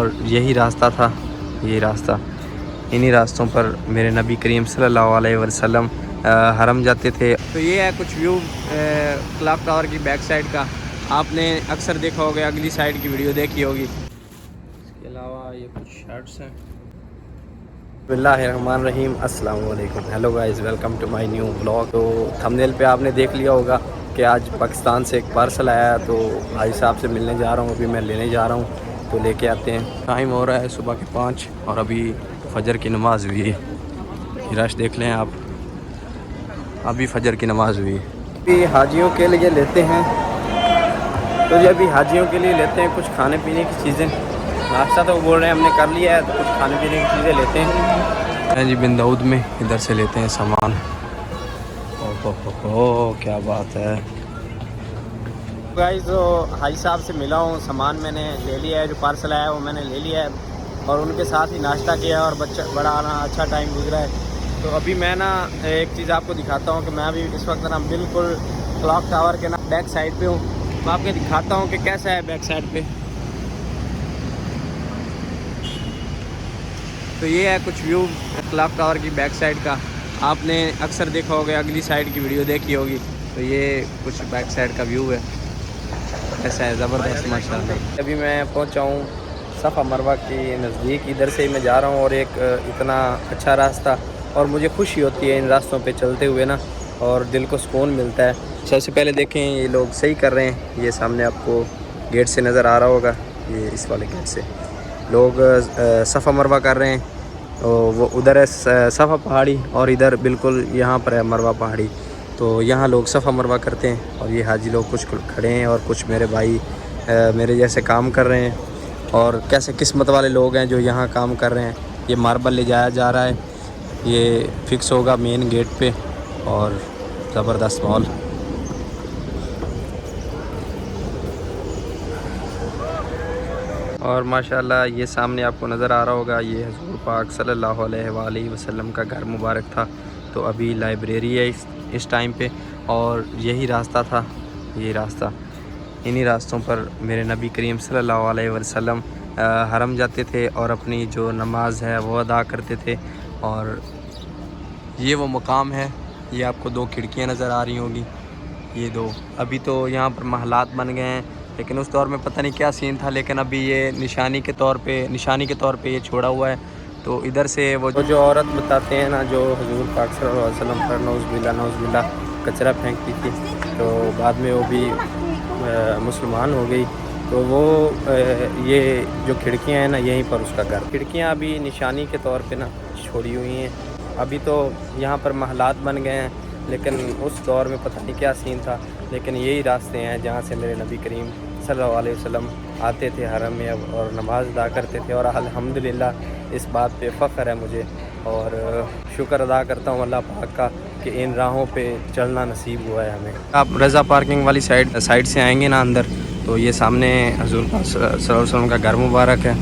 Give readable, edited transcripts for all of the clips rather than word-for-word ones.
और यही रास्ता था, ये रास्ता, इन्हीं रास्तों पर मेरे नबी करीम सल्लल्लाहु अलैहि वसल्लम हरम जाते थे। तो ये है कुछ व्यू क्लॉक टावर की बैक साइड का। आपने अक्सर देखा होगा, अगली साइड की वीडियो देखी होगी। इसके अलावा ये कुछ शर्ट्स हैं। बिस्मिल्लाहिर्रहमानिर्रहीम, अस्सलाम वालेकुम, hello guys, welcome to my new blog. तो थंबनेल पे आपने देख लिया होगा कि आज पाकिस्तान से एक पार्सल आया, तो भाई साहब से मिलने जा रहा हूँ, अभी मैं लेने जा रहा हूँ, तो लेके आते हैं। टाइम हो रहा है सुबह के 5 और अभी फजर की नमाज़ हुई है। रश देख लें आप, अभी फजर की नमाज़ हुई है। अभी हाजियों के लिए लेते हैं, तो ये अभी हाजियों के लिए लेते हैं कुछ खाने पीने की चीज़ें। नाश्ता तो बोल रहे हैं हमने कर लिया है, तो कुछ खाने पीने की चीज़ें लेते हैं जी। बिन दाऊद में इधर से लेते हैं सामान। ओह क्या बात है गाइस। तो भाई साहब से मिला हूँ, सामान मैंने ले लिया है, जो पार्सल आया है वो मैंने ले लिया है, और उनके साथ ही नाश्ता किया और बड़ा अच्छा टाइम गुजरा है। तो अभी मैं ना एक चीज़ आपको दिखाता हूँ कि मैं अभी इस वक्त ना बिल्कुल क्लॉक टावर के ना बैक साइड पे हूँ। मैं आपको दिखाता हूँ कि कैसा है बैक साइड पे। तो ये है कुछ व्यू क्लॉक टावर की बैक साइड का। आपने अक्सर देखा होगा, अगली साइड की वीडियो देखी होगी। तो ये कुछ बैक साइड का व्यू है, ऐसा है, ज़बरदस्त माशाल्लाह। अभी मैं पहुंचा हूँ सफ़ा मरवा के नज़दीक, इधर से मैं जा रहा हूँ, और एक इतना अच्छा रास्ता, और मुझे खुशी होती है इन रास्तों पे चलते हुए ना, और दिल को सुकून मिलता है। सबसे पहले देखें ये लोग सही कर रहे हैं, ये सामने आपको गेट से नज़र आ रहा होगा, ये इस वाले गेट से लोग सफ़ा मरवा कर रहे हैं। वो उधर है सफ़ा पहाड़ी, और इधर बिल्कुल यहाँ पर है मरवा पहाड़ी। तो यहाँ लोग सफ़ा मरवा करते हैं, और ये हाजी लोग कुछ खड़े हैं और कुछ मेरे भाई मेरे जैसे काम कर रहे हैं। और कैसे किस्मत वाले लोग हैं जो यहाँ काम कर रहे हैं। ये मार्बल ले जाया जा रहा है, ये फिक्स होगा मेन गेट पे, और ज़बरदस्त मॉल। और माशाल्लाह ये सामने आपको नज़र आ रहा होगा, ये हुज़ूर पाक सल्लल्लाहु अलैहि वसल्लम का घर मुबारक था। तो अभी लाइब्रेरी है इस टाइम पे, और यही रास्ता था, ये रास्ता, इन्हीं रास्तों पर मेरे नबी करीम सल्लल्लाहु अलैहि वसल्लम हरम जाते थे और अपनी जो नमाज है वो अदा करते थे। और ये वो मकाम है, ये आपको 2 खिड़कियाँ नज़र आ रही होंगी, ये 2। अभी तो यहाँ पर महलात बन गए हैं, लेकिन उस दौर में पता नहीं क्या सीन था, लेकिन अभी ये निशानी के तौर पे ये छोड़ा हुआ है। तो इधर से वो जो औरत बताते हैं ना, जो हुजूर पाक सल्लल्लाहु अलैहि वसल्लम पर नौज़ुबिल्ला कचरा फेंकती थी, तो बाद में वो भी मुसलमान हो गई। तो वो ये जो खिड़कियाँ हैं ना, यहीं पर उसका घर, खिड़कियाँ अभी निशानी के तौर पे ना छोड़ी हुई हैं। अभी तो यहाँ पर महलात बन गए हैं, लेकिन उस दौर में पता नहीं क्या सीन था। लेकिन यही रास्ते हैं जहाँ से मेरे नबी करीम सल्लल्लाहु अलैहि वसल्लम आते थे हरम में और नमाज़ अदा करते थे। और अल्हम्दुलिल्लाह इस बात पे फ़ख्र है मुझे, और शुक्र अदा करता हूँ अल्लाह पाक का कि इन राहों पे चलना नसीब हुआ है हमें। आप रज़ा पार्किंग वाली साइड से आएंगे ना अंदर, तो ये सामने हुज़ूर पाक सल्लल्लाहु अलैहि वसल्लम का घर मुबारक है,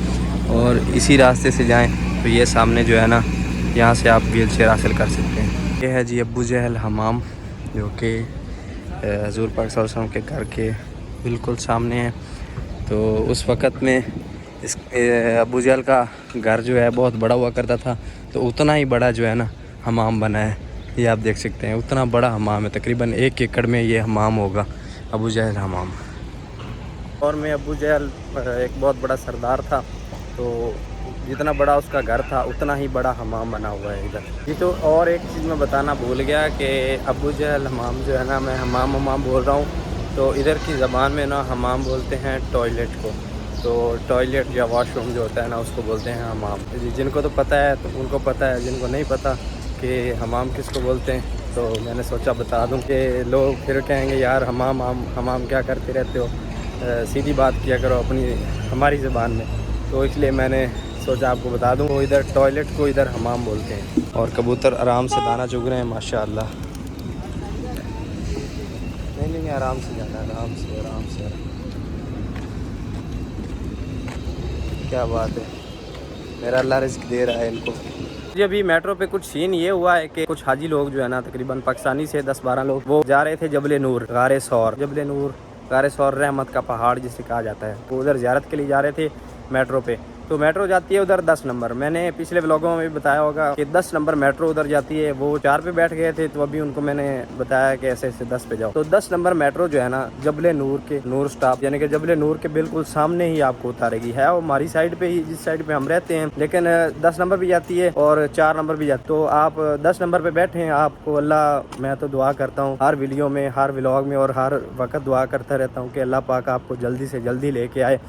और इसी रास्ते से जाएँ तो ये सामने जो है ना, यहाँ से आप व्हील चेयर हासिल कर सकते हैं। ये है जी अबू जहल हमाम, जो कि हुज़ूर पाक सल्लल्लाहु अलैहि वसल्लम के घर के बिल्कुल सामने है। तो उस वक़्त में इस अबू जहल का घर जो है बहुत बड़ा हुआ करता था, तो उतना ही बड़ा जो है ना हमाम बना है। ये आप देख सकते हैं, उतना बड़ा हमाम है, तकरीबन 1 एकड़ में ये हमाम होगा, अबू जहल हमाम। और में अबू जहल एक बहुत बड़ा सरदार था, तो जितना बड़ा उसका घर था उतना ही बड़ा हमाम बना हुआ है इधर। ये तो और एक चीज़ मैं बताना भूल गया कि अबू जहल हमाम जो है ना, मैं हमाम बोल रहा हूँ, तो इधर की ज़बान में ना हमाम बोलते हैं टॉयलेट को। तो टॉयलेट या वॉशरूम जो होता है ना, उसको बोलते हैं हमाम। जिनको तो पता है तो उनको पता है, जिनको नहीं पता कि हमाम किसको बोलते हैं, तो मैंने सोचा बता दूं कि लोग फिर कहेंगे यार हमाम क्या करते रहते हो, सीधी बात किया करो अपनी हमारी ज़बान में। तो इसलिए मैंने सोचा आपको बता दूं, वो इधर टॉयलेट को इधर हमाम बोलते हैं। और कबूतर आराम से दाना चुग रहे हैं माशाल्लाह। नहीं आराम से जाना, आराम से। क्या बात है, मेरा अल्लाह रिज़्क दे रहा है इनको। जी अभी मेट्रो पे कुछ सीन ये हुआ है कि कुछ हाजी लोग जो है ना, तकरीबन पाकिस्तानी से 10-12 लोग, वो जा रहे थे जबल नूर गारे सौर रहमत का पहाड़ जिसे कहा जाता है, वो उधर ज़ियारत के लिए जा रहे थे मेट्रो पे। तो मेट्रो जाती है उधर 10 नंबर। मैंने पिछले व्लॉगों में भी बताया होगा कि 10 नंबर मेट्रो उधर जाती है। वो 4 पे बैठ गए थे तो अभी उनको मैंने बताया कि ऐसे ऐसे 10 पे जाओ। तो 10 नंबर मेट्रो जो है ना जबले नूर के नूर स्टॉप यानी कि जबले नूर के बिल्कुल सामने ही आपको उतारेगी। है वो हमारी साइड पे ही, जिस साइड पे हम रहते हैं, लेकिन 10 नंबर भी जाती है और 4 नंबर भी जाती है। तो आप 10 नंबर पे बैठे हैं। आपको अल्लाह, मैं तो दुआ करता हूँ हर वीडियो में, हर व्लॉग में और हर वक्त दुआ करता रहता हूँ कि अल्लाह पाक आपको जल्दी से जल्दी लेके आए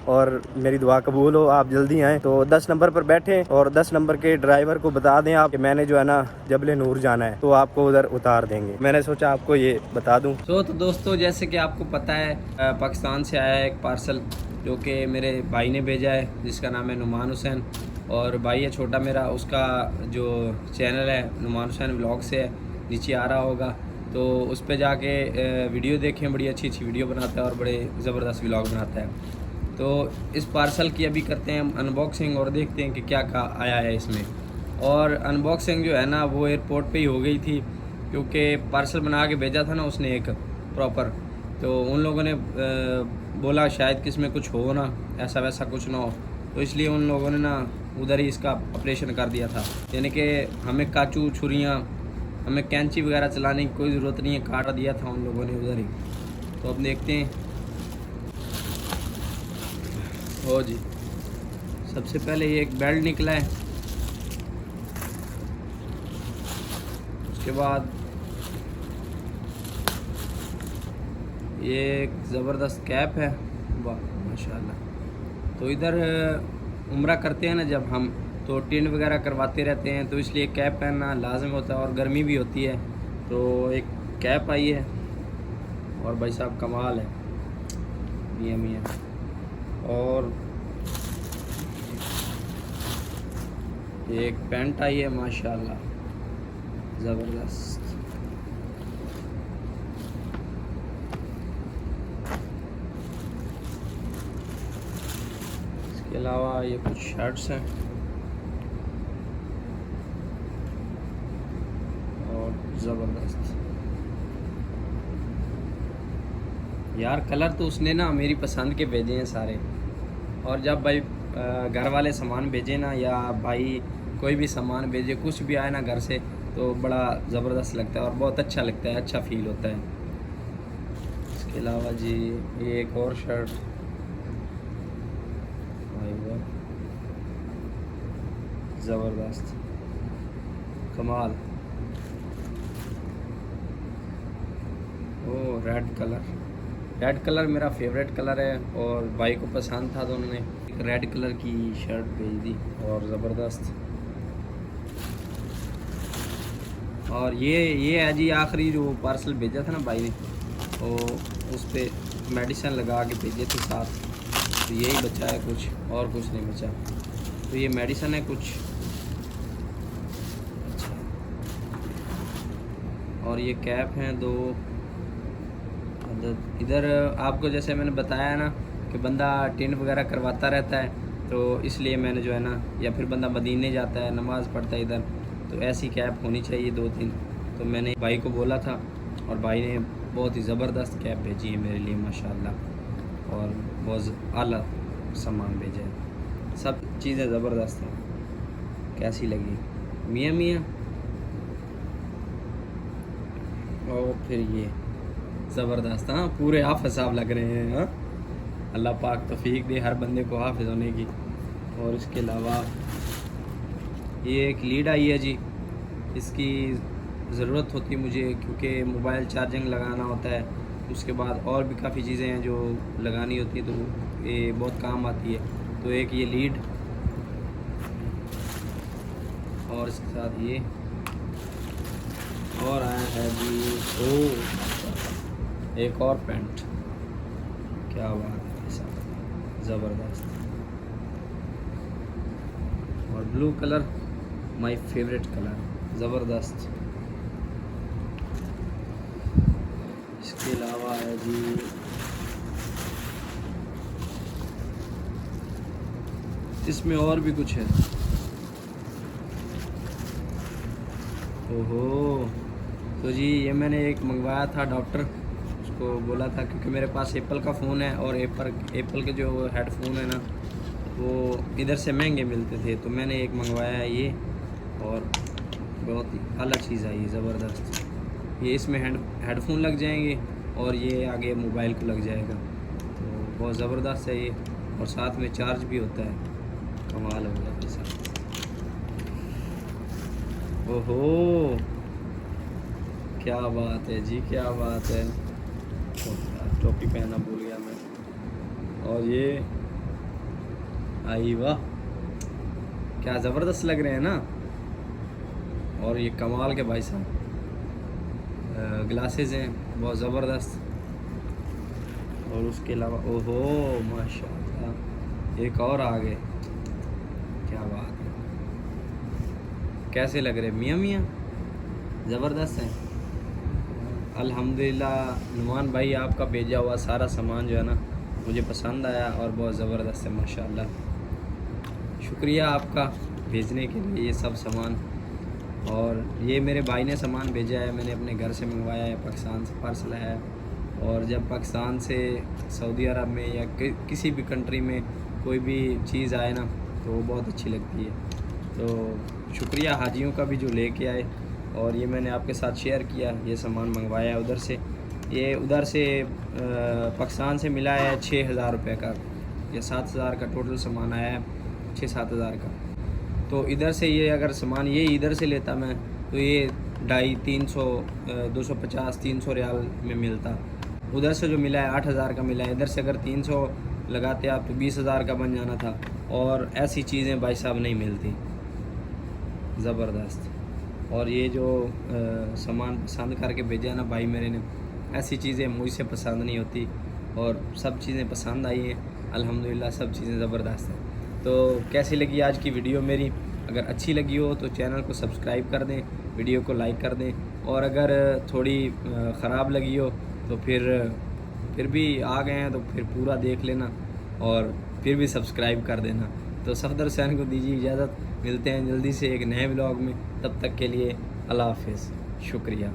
और मेरी दुआ कबूल हो, आप जल्दी आएँ। तो 10 नंबर पर बैठें और 10 नंबर के ड्राइवर को बता दें आप कि मैंने जो है ना जबले नूर जाना है, तो आपको उधर उतार देंगे। मैंने सोचा आपको ये बता दूं। तो दोस्तों, जैसे कि आपको पता है पाकिस्तान से आया है एक पार्सल जो कि मेरे भाई ने भेजा है, जिसका नाम है नुमान हुसैन। और भाई है छोटा मेरा, उसका जो चैनल है नुमान हुसैन व्लॉग से है, नीचे आ रहा होगा। तो उस पर जाके वीडियो देखें, बड़ी अच्छी अच्छी वीडियो बनाता है और बड़े ज़बरदस्त व्लॉग बनाता है। तो इस पार्सल की अभी करते हैं हम अनबॉक्सिंग और देखते हैं कि क्या क्या आया है इसमें। और अनबॉक्सिंग जो है ना वो एयरपोर्ट पे ही हो गई थी, क्योंकि पार्सल बना के भेजा था ना उसने एक प्रॉपर। तो उन लोगों ने बोला शायद कि इसमें कुछ हो ना, ऐसा वैसा कुछ ना हो, तो इसलिए उन लोगों ने ना उधर ही इसका ऑपरेशन कर दिया था। यानी कि हमें काचू छुरियाँ, हमें कैंची वगैरह चलाने की कोई ज़रूरत नहीं है, काट दिया था उन लोगों ने उधर ही। तो अब देखते हैं। हो जी, सबसे पहले ये एक बेल्ट निकला है, उसके बाद ये एक ज़बरदस्त कैप है, वाह माशाल्लाह। तो इधर उम्रा करते हैं ना जब हम, तो टेंट वगैरह करवाते रहते हैं, तो इसलिए कैप पहनना लाजम होता है और गर्मी भी होती है। तो एक कैप आई है और भाई साहब कमाल है, मियाँ मियाँ। और एक पैंट आई है माशाल्लाह ज़बरदस्त। इसके अलावा ये कुछ शर्ट्स हैं और ज़बरदस्त यार। कलर तो उसने ना मेरी पसंद के भेजे हैं सारे। और जब भाई घर वाले सामान भेजे ना, या भाई कोई भी सामान भेजे, कुछ भी आए ना घर से, तो बड़ा ज़बरदस्त लगता है और बहुत अच्छा लगता है, अच्छा फील होता है। इसके अलावा जी ये एक और शर्ट, भाई वाह ज़बरदस्त कमाल। ओ रेड कलर मेरा फेवरेट कलर है और भाई को पसंद था, तो उन्होंने एक रेड कलर की शर्ट भेज दी और ज़बरदस्त। और ये है जी आखिरी जो पार्सल भेजा था ना भाई ने, तो उस पर मेडिसिन लगा के भेजे थे साथ। तो यही बचा है, कुछ और कुछ नहीं बचा। तो ये मेडिसिन है कुछ, अच्छा। और ये कैप हैं 2। इधर आपको जैसे मैंने बताया ना कि बंदा टेंट वगैरह करवाता रहता है, तो इसलिए मैंने जो है ना, या फिर बंदा मदीने जाता है नमाज़ पढ़ता है इधर, तो ऐसी कैप होनी चाहिए 2-3। तो मैंने भाई को बोला था और भाई ने बहुत ही ज़बरदस्त कैप भेजी है मेरे लिए माशाल्लाह, और बहुत आला सामान भेजा है। सब चीज़ें ज़बरदस्त हैं। कैसी लगी मियाँ मियाँ? और फिर ये ज़बरदस्त, हाँ पूरे हाफ़िज़ साहब लग रहे हैं। हाँ, अल्लाह पाक तौफीक दे हर बंदे को हाफ़िज़ होने की। और इसके अलावा ये एक लीड आई है जी, इसकी ज़रूरत होती है मुझे, क्योंकि मोबाइल चार्जिंग लगाना होता है। उसके बाद और भी काफ़ी चीज़ें हैं जो लगानी होती है, तो ये बहुत काम आती है। तो एक ये लीड, और इसके साथ ये और आया है जी, एक और पैंट। क्या बात है साहब, ज़बरदस्त। और blue colour my favourite colour, ज़बरदस्त। इसके अलावा है जी इसमें और भी कुछ है। ओहो, तो जी ये मैंने एक मंगवाया था डॉक्टर, उसको बोला था, क्योंकि मेरे पास एप्पल का फ़ोन है और एप्पल के जो हेडफोन है ना, वो इधर से महंगे मिलते थे, तो मैंने एक मंगवाया है ये, और बहुत ही अलग चीज़ आई, ज़बरदस्त। ये इसमें हेडफोन लग जाएंगे और ये आगे मोबाइल को लग जाएगा, तो बहुत ज़बरदस्त है ये, और साथ में चार्ज भी होता है। कमाल हो गया साथ। ओहो, क्या बात है जी, क्या बात है। टोपी पहनना भूल गया मैं। और ये आई वाह, क्या ज़बरदस्त लग रहे हैं ना। और ये कमाल के भाई साहब ग्लासेस हैं, बहुत ज़बरदस्त। और उसके अलावा ओहो माशाल्लाह, एक और आ गए, क्या बात है। कैसे लग रहे मियाँ मियाँ, ज़बरदस्त हैं। अल्हम्दुलिल्लाह नुमान भाई, आपका भेजा हुआ सारा सामान जो है ना मुझे पसंद आया और बहुत ज़बरदस्त है माशाल्लाह। शुक्रिया आपका भेजने के लिए ये सब सामान। और ये मेरे भाई ने सामान भेजा है, मैंने अपने घर से मंगवाया है, पाकिस्तान से पार्सल है। और जब पाकिस्तान से सऊदी अरब में या किसी भी कंट्री में कोई भी चीज़ आए ना तो वो बहुत अच्छी लगती है। तो शुक्रिया हाजियों का भी जो लेके आए, और ये मैंने आपके साथ शेयर किया। ये सामान मंगवाया उधर से, ये उधर से पाकिस्तान से मिला है 6,000 रुपये का, या 7,000 का टोटल सामान आया है, 6-7 हज़ार का। तो इधर से ये अगर सामान ये इधर से लेता मैं तो ये 250-300 250-300 रियाल में मिलता। उधर से जो मिला है 8,000 का मिला है। इधर से अगर 300 लगाते आप तो 20,000 का बन जाना था। और ऐसी चीज़ें भाई साहब नहीं मिलती, ज़बरदस्त। और ये जो सामान पसंद करके भेजा ना भाई मेरे ने, ऐसी चीज़ें मुझसे पसंद नहीं होती, और सब चीज़ें पसंद आई हैं अल्हम्दुलिल्लाह, सब चीज़ें ज़बरदस्त हैं। तो कैसी लगी आज की वीडियो मेरी? अगर अच्छी लगी हो तो चैनल को सब्सक्राइब कर दें, वीडियो को लाइक कर दें, और अगर थोड़ी ख़राब लगी हो तो फिर भी आ गए हैं तो फिर पूरा देख लेना, और फिर भी सब्सक्राइब कर देना। तो सफदर हुसैन को दीजिए इजाज़त, मिलते हैं जल्दी से एक नए व्लॉग में। तब तक के लिए अल्लाह हाफ़िज़, शुक्रिया।